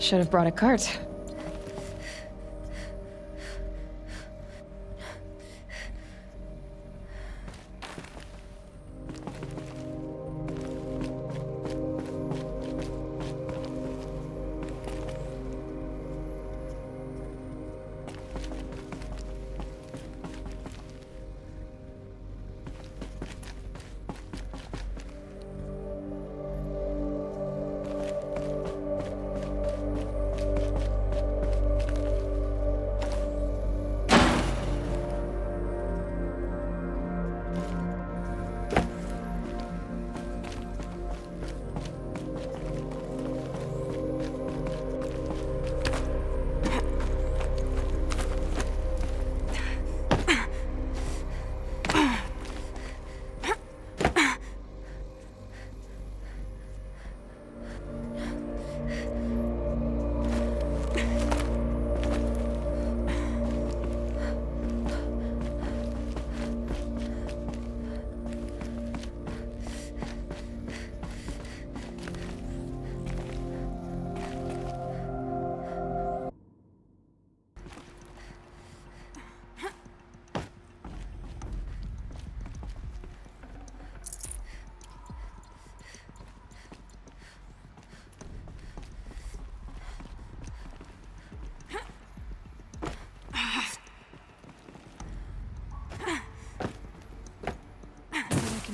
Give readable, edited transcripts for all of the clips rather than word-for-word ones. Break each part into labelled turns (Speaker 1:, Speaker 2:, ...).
Speaker 1: Should have brought a cart.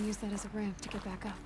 Speaker 1: Use that as a ramp to get back up.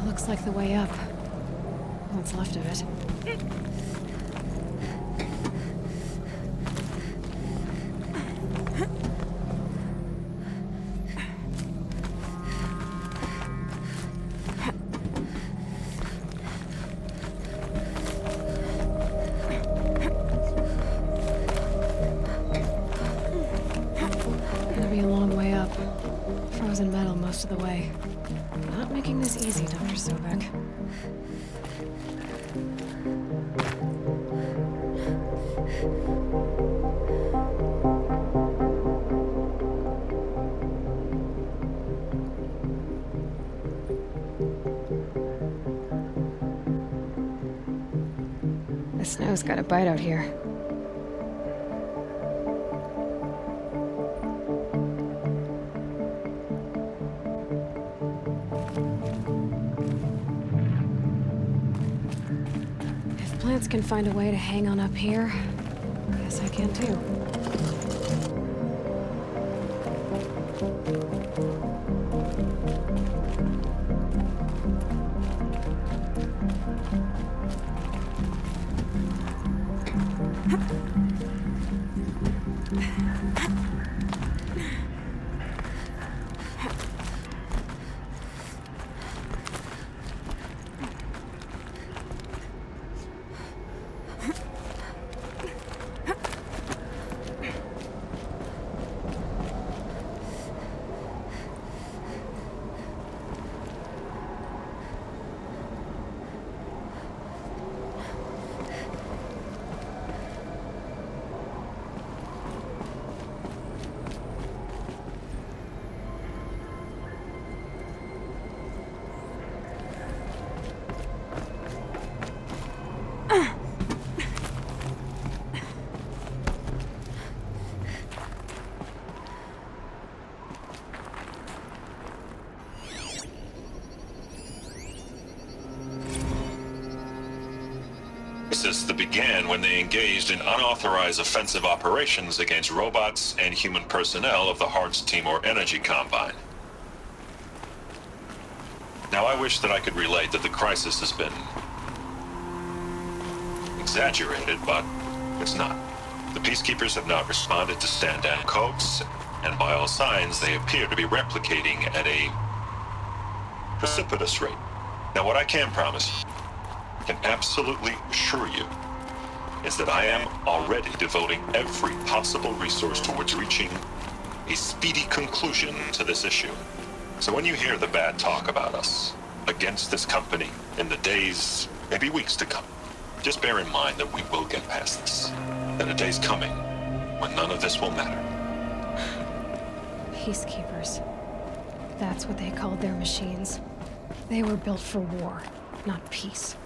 Speaker 1: Looks like the way up. What's left of it. Gonna be a long way up. Frozen metal most of the way. Not making this easy, Dr. Sobek. The snow's got a bite out here. If plants can find a way to hang on up here, I guess I can too.
Speaker 2: That began when they engaged in unauthorized offensive operations against robots and human personnel of the Hearts Timor Energy Combine. Now, I wish that I could relate that the crisis has been exaggerated, but it's not. The Peacekeepers have not responded to stand-down codes, and by all signs, they appear to be replicating at a precipitous rate. Now, what I can promise, can absolutely assure you, is that I am already devoting every possible resource towards reaching a speedy conclusion to this issue. So when you hear the bad talk about us against this company in the days, maybe weeks to come, just bear in mind that we will get past this. That a day's coming when none of this will matter.
Speaker 1: Peacekeepers. That's what they called their machines. They were built for war, not peace.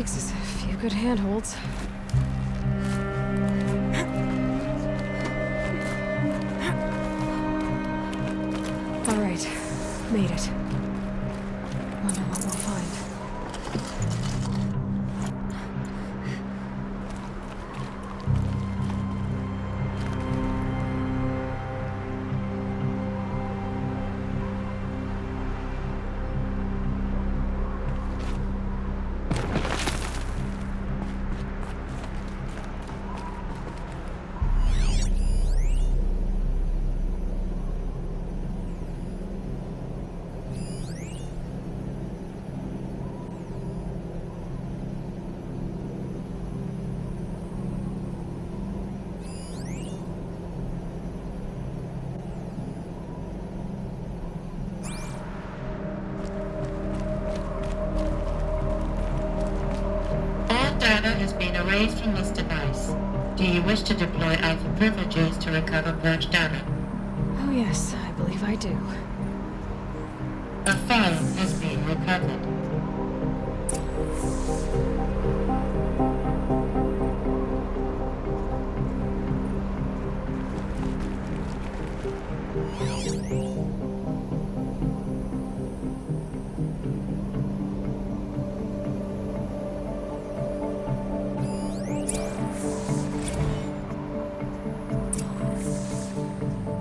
Speaker 1: takes is a few good handholds. All right, made it. Wonder what we'll find.
Speaker 3: All data has been erased from this device. Do you wish to deploy Alpha privileges to recover purged data?
Speaker 1: Oh yes, I believe I do.
Speaker 3: A file has been recovered.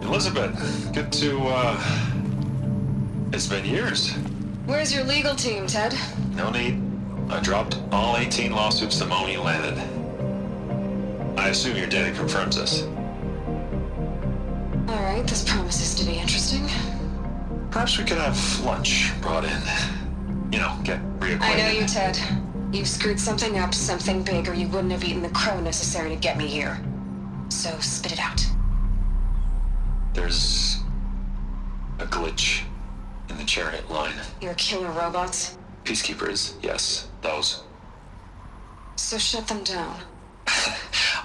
Speaker 2: Elizabeth, good to, it's been years.
Speaker 1: Where's your legal team, Ted?
Speaker 2: No need. I dropped all 18 lawsuits the moment you landed. I assume your data confirms this.
Speaker 1: All right, this promises to be interesting.
Speaker 2: Perhaps we could have lunch brought in. You know, get reacquainted.
Speaker 4: I know you, Ted. You screwed something up, something big, or you wouldn't have eaten the crow necessary to get me here. So spit it out.
Speaker 2: There's a glitch in the chariot line.
Speaker 4: Your killer robots?
Speaker 2: Peacekeepers, yes, those.
Speaker 4: So shut them down.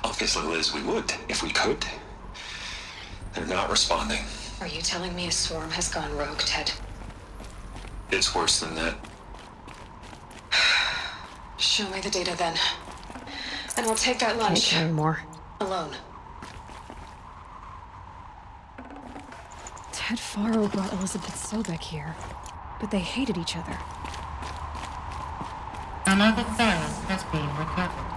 Speaker 2: Obviously, Liz, we would, if we could. They're not responding.
Speaker 4: Are you telling me a swarm has gone rogue, Ted?
Speaker 2: It's worse than that.
Speaker 4: Show me the data then. And we'll take that
Speaker 1: Can't
Speaker 4: lunch.
Speaker 1: carry more.
Speaker 4: Alone.
Speaker 1: Ted Faro brought Elizabeth Sobek here, but they hated each other.
Speaker 3: Another file has been recovered.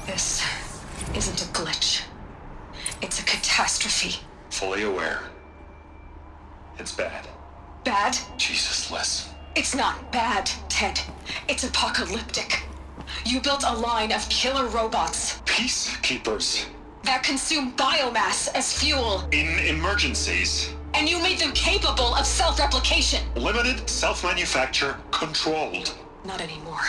Speaker 4: This isn't a glitch. It's a catastrophe.
Speaker 2: Fully aware. It's bad.
Speaker 4: Bad?
Speaker 2: Jesus, Liz.
Speaker 4: It's not bad, Ted. It's apocalyptic. You built a line of killer robots
Speaker 2: Peacekeepers.
Speaker 4: that consume biomass as fuel,
Speaker 2: In emergencies.
Speaker 4: and you made them capable of self-replication.
Speaker 2: Limited, self-manufacture, controlled.
Speaker 4: Not anymore.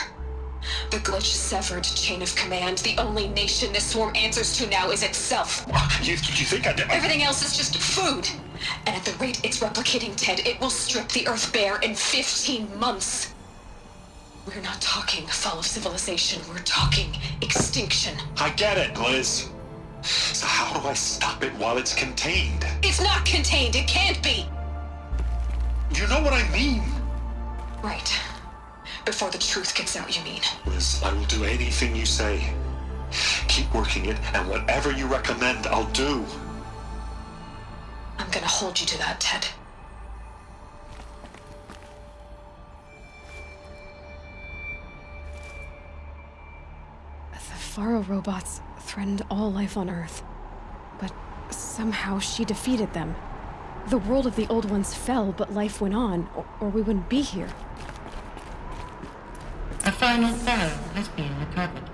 Speaker 4: The glitch severed chain of command. The only nation this swarm answers to now is itself.
Speaker 2: You think I did?
Speaker 4: Everything else is just food. And at the rate it's replicating, Ted, it will strip the Earth bare in 15 months. We're not talking fall of civilization. We're talking extinction.
Speaker 2: I get it, Liz. So how do I stop it while it's contained?
Speaker 4: It's not contained. It can't be.
Speaker 2: You know what I mean.
Speaker 4: Right. Before the truth gets out, you mean?
Speaker 2: Liz, I will do anything you say. Keep working it, and whatever you recommend, I'll do.
Speaker 4: I'm gonna hold you to that, Ted.
Speaker 1: The Faro robots threatened all life on Earth, but somehow she defeated them. The world of the old ones fell, but life went on, or we wouldn't be here.
Speaker 3: A final file has been recovered.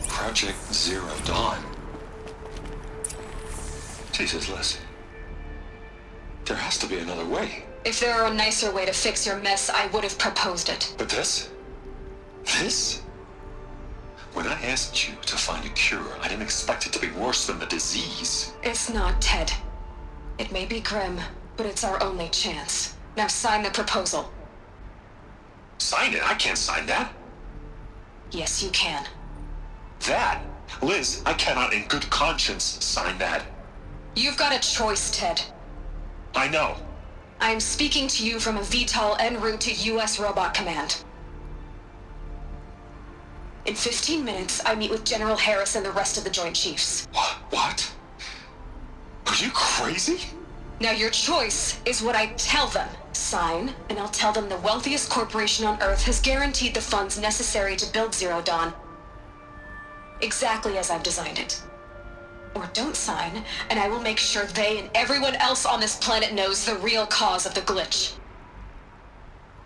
Speaker 2: Project Zero Dawn. Jesus, Liz. There has to be another way.
Speaker 4: If there were a nicer way to fix your mess, I would have proposed it.
Speaker 2: But this? This? When I asked you to find a cure, I didn't expect it to be worse than the disease.
Speaker 4: It's not, Ted. It may be grim, but it's our only chance. Now sign the proposal.
Speaker 2: Sign it? I can't sign that.
Speaker 4: Yes, you can.
Speaker 2: That? Liz, I cannot in good conscience sign that.
Speaker 4: You've got a choice, Ted.
Speaker 2: I know.
Speaker 4: I'm speaking to you from a VTOL en route to U.S. Robot Command. In 15 minutes, I meet with General Harris and the rest of the Joint Chiefs.
Speaker 2: What? Are you crazy?
Speaker 4: Now your choice is what I tell them. Sign, and I'll tell them the wealthiest corporation on Earth has guaranteed the funds necessary to build Zero Dawn. Exactly as I've designed it. Or don't sign, and I will make sure they and everyone else on this planet knows the real cause of the glitch.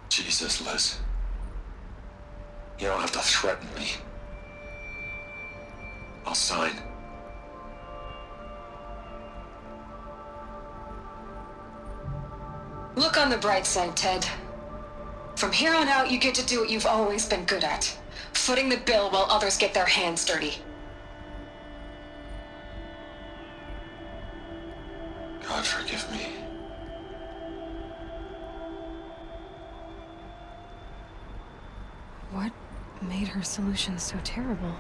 Speaker 2: Jesus, Liz. You don't have to threaten me. I'll sign.
Speaker 4: Look on the bright side, Ted. From here on out, you get to do what you've always been good at. Footing the bill while others get their hands dirty.
Speaker 2: God forgive me.
Speaker 1: What made her solution so terrible?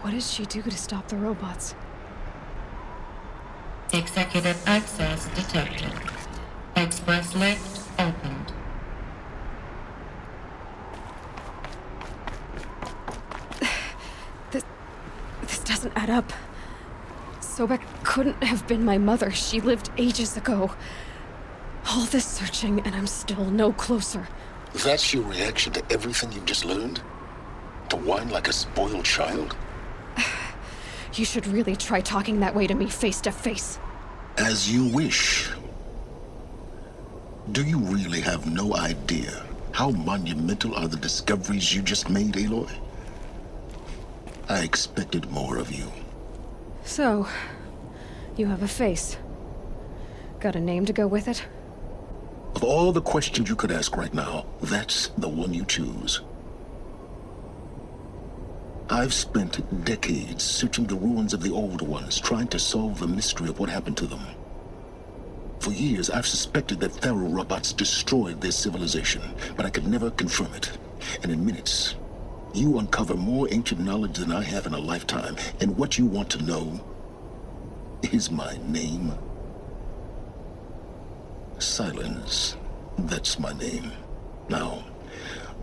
Speaker 1: What did she do to stop the robots?
Speaker 3: Executive access detected. Express lift opened.
Speaker 1: This doesn't add up. Sobek couldn't have been my mother. She lived ages ago. All this searching, and I'm still no closer.
Speaker 5: That's your reaction to everything you've just learned? To whine like a spoiled child?
Speaker 1: You should really try talking that way to me face to face.
Speaker 5: As you wish. Do you really have no idea how monumental are the discoveries you just made, Aloy? I expected more of you.
Speaker 1: So, you have a face. Got a name to go with it?
Speaker 5: Of all the questions you could ask right now, that's the one you choose. I've spent decades searching the ruins of the old ones, trying to solve the mystery of what happened to them. For years, I've suspected that Faro robots destroyed their civilization, but I could never confirm it. And in minutes, you uncover more ancient knowledge than I have in a lifetime, and what you want to know is my name. Silence. That's my name. Now,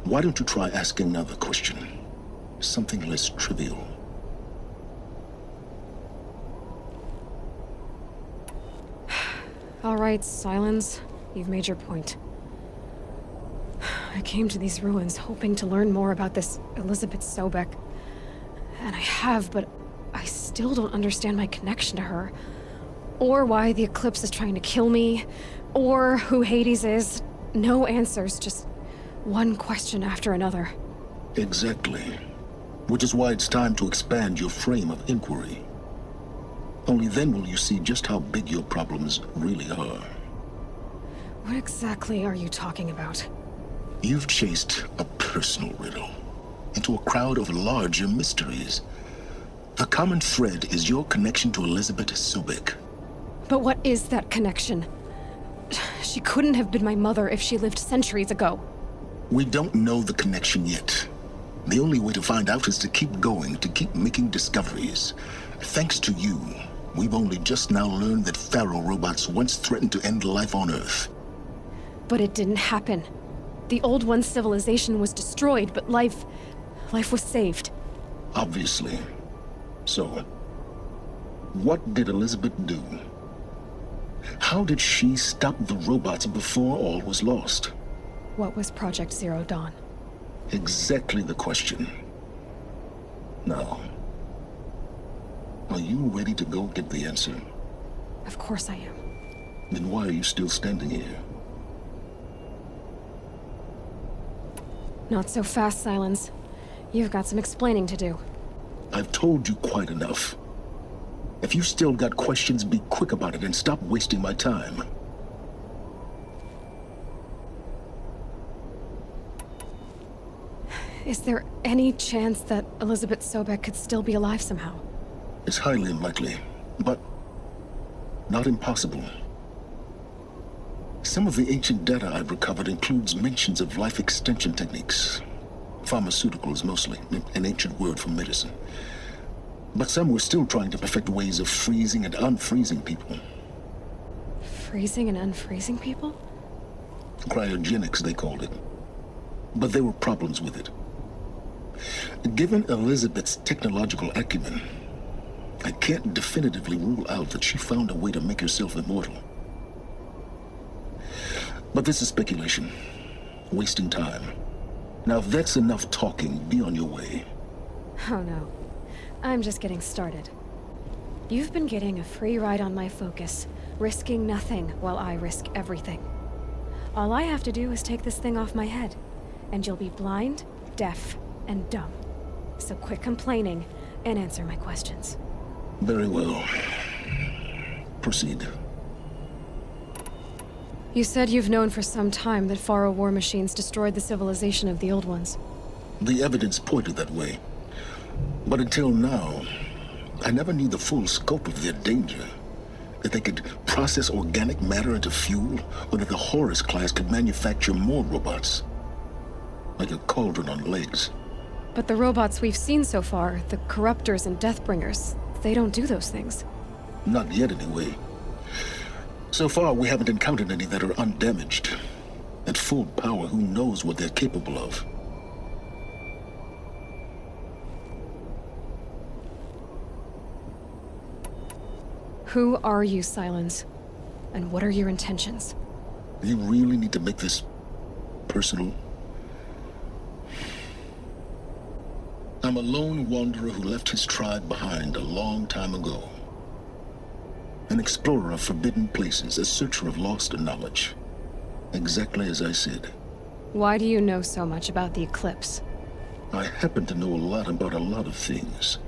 Speaker 5: why don't you try asking another question? Something less trivial.
Speaker 1: All right, Silence. You've made your point. I came to these ruins hoping to learn more about this Elizabeth Sobek. And I have, but I still don't understand my connection to her. Or why the Eclipse is trying to kill me. Or who Hades is. No answers, just one question after another.
Speaker 5: Exactly. Which is why it's time to expand your frame of inquiry. Only then will you see just how big your problems really are.
Speaker 1: What exactly are you talking about?
Speaker 5: You've chased a personal riddle into a crowd of larger mysteries. The common thread is your connection to Elizabeth Sobek.
Speaker 1: But what is that connection? She couldn't have been my mother if she lived centuries ago.
Speaker 5: We don't know the connection yet. The only way to find out is to keep going, to keep making discoveries. Thanks to you, we've only just now learned that Faro robots once threatened to end life on Earth.
Speaker 1: But it didn't happen. The Old One's civilization was destroyed, but life was saved.
Speaker 5: Obviously. So, what did Elizabeth do? How did she stop the robots before all was lost?
Speaker 1: What was Project Zero Dawn?
Speaker 5: Exactly the question. Now, are you ready to go get the answer?
Speaker 1: Of course I am.
Speaker 5: Then why are you still standing here?
Speaker 1: Not so fast, Silence. You've got some explaining to do.
Speaker 5: I've told you quite enough. If you still got questions, be quick about it and stop wasting my time.
Speaker 1: Is there any chance that Elizabeth Sobek could still be alive somehow?
Speaker 5: It's highly unlikely, but not impossible. Some of the ancient data I've recovered includes mentions of life extension techniques. Pharmaceuticals, mostly, an ancient word for medicine. But some were still trying to perfect ways of freezing and unfreezing people.
Speaker 1: Freezing and unfreezing people?
Speaker 5: Cryogenics, they called it. But there were problems with it. Given Elizabeth's technological acumen, I can't definitively rule out that she found a way to make herself immortal. But this is speculation. Wasting time. Now, if that's enough talking, be on your way.
Speaker 1: Oh no. I'm just getting started. You've been getting a free ride on my focus, risking nothing while I risk everything. All I have to do is take this thing off my head, and you'll be blind, deaf, and dumb. So quit complaining and answer my questions.
Speaker 5: Very well. Proceed.
Speaker 1: You said you've known for some time that Faro war machines destroyed the civilization of the Old Ones.
Speaker 5: The evidence pointed that way. But until now, I never knew the full scope of their danger. That they could process organic matter into fuel, or that the Horus class could manufacture more robots. Like a cauldron on legs.
Speaker 1: But the robots we've seen so far, the Corruptors and Deathbringers, they don't do those things.
Speaker 5: Not yet, anyway. So far, we haven't encountered any that are undamaged. At full power, who knows what they're capable of?
Speaker 1: Who are you, Sylens? And what are your intentions?
Speaker 5: You really need to make this personal? I'm a lone wanderer who left his tribe behind a long time ago. An explorer of forbidden places, a searcher of lost knowledge. Exactly as I said.
Speaker 1: Why do you know so much about the Eclipse?
Speaker 5: I happen to know a lot about a lot of things.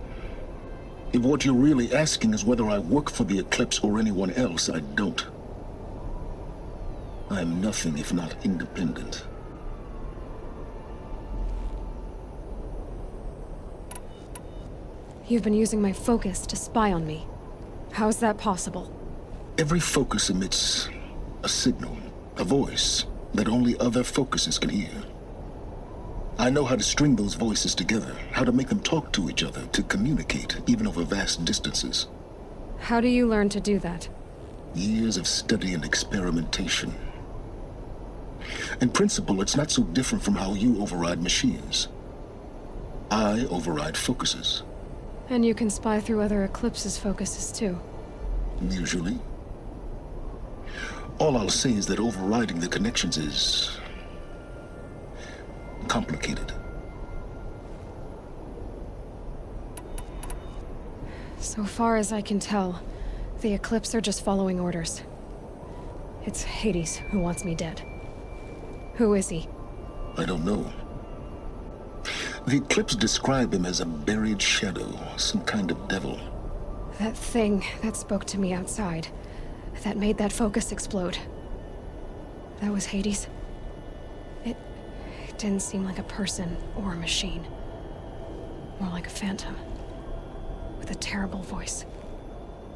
Speaker 5: If what you're really asking is whether I work for the Eclipse or anyone else, I don't. I am nothing if not independent.
Speaker 1: You've been using my focus to spy on me. How's that possible?
Speaker 5: Every focus emits a signal, a voice, that only other focuses can hear. I know how to string those voices together, how to make them talk to each other, to communicate, even over vast distances.
Speaker 1: How do you learn to do that?
Speaker 5: Years of study and experimentation. In principle, it's not so different from how you override machines. I override focuses.
Speaker 1: And you can spy through other Eclipse's focuses too.
Speaker 5: Usually. All I'll say is that overriding the connections is complicated.
Speaker 1: So far as I can tell, the Eclipse are just following orders. It's Hades who wants me dead. Who is he?
Speaker 5: I don't know. The Eclipse describe him as a buried shadow, some kind of devil.
Speaker 1: That thing that spoke to me outside, that made that focus explode. That was Hades. It didn't seem like a person or a machine. More like a phantom. With a terrible voice.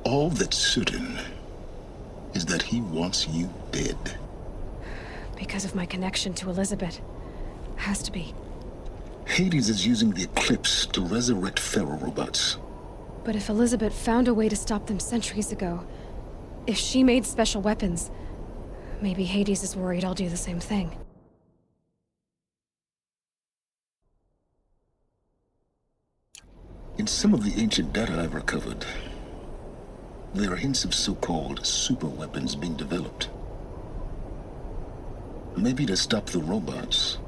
Speaker 5: All that's certain is that he wants you dead.
Speaker 1: Because of my connection to Elizabeth. Has to be.
Speaker 5: Hades is using the Eclipse to resurrect Faro robots.
Speaker 1: But if Elizabeth found a way to stop them centuries ago, if she made special weapons, maybe Hades is worried I'll do the same thing.
Speaker 5: In some of the ancient data I've recovered, there are hints of so-called super weapons being developed. Maybe to stop the robots,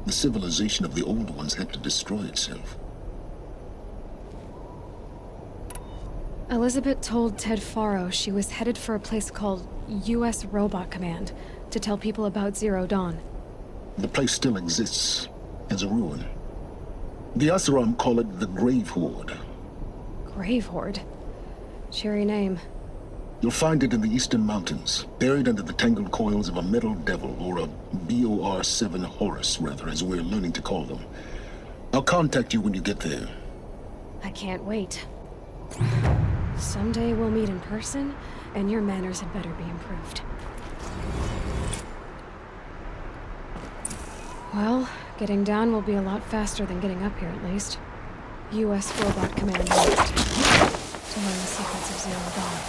Speaker 5: the civilization of the old ones had to destroy itself.
Speaker 1: Elizabeth told Ted Faro she was headed for a place called U.S. Robot Command to tell people about Zero Dawn.
Speaker 5: The place still exists as a ruin. The Asaram call it the Grave Horde.
Speaker 1: Grave Horde? Cheery name.
Speaker 5: You'll find it in the Eastern Mountains, buried under the tangled coils of a metal devil, or a BOR-7 Horus, rather, as we're learning to call them. I'll contact you when you get there.
Speaker 1: I can't wait. Someday we'll meet in person, and your manners had better be improved. Well, getting down will be a lot faster than getting up here, at least. U.S. Robot Command next. To learn the secrets of Zero Dawn.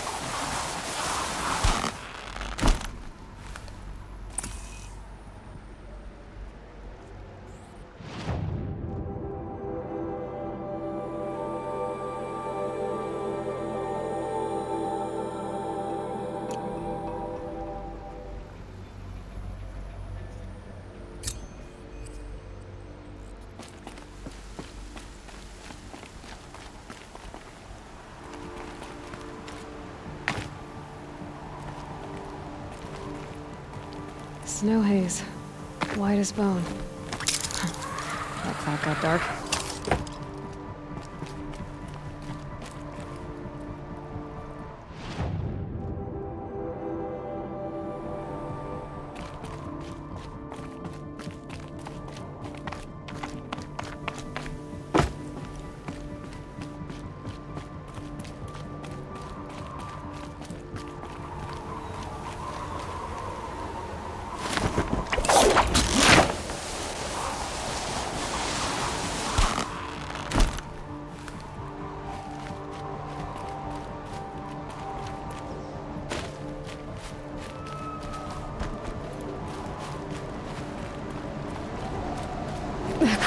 Speaker 1: Snow haze. White as bone. That cloud got dark.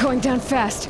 Speaker 1: Going down fast.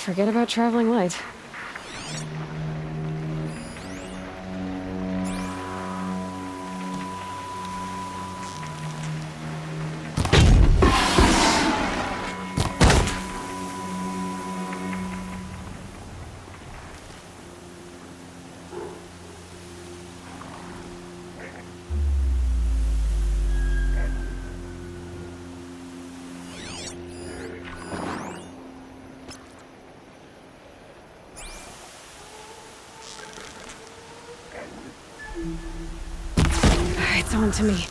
Speaker 1: forget about traveling light. It's on to me.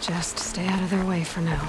Speaker 1: Just stay out of their way for now.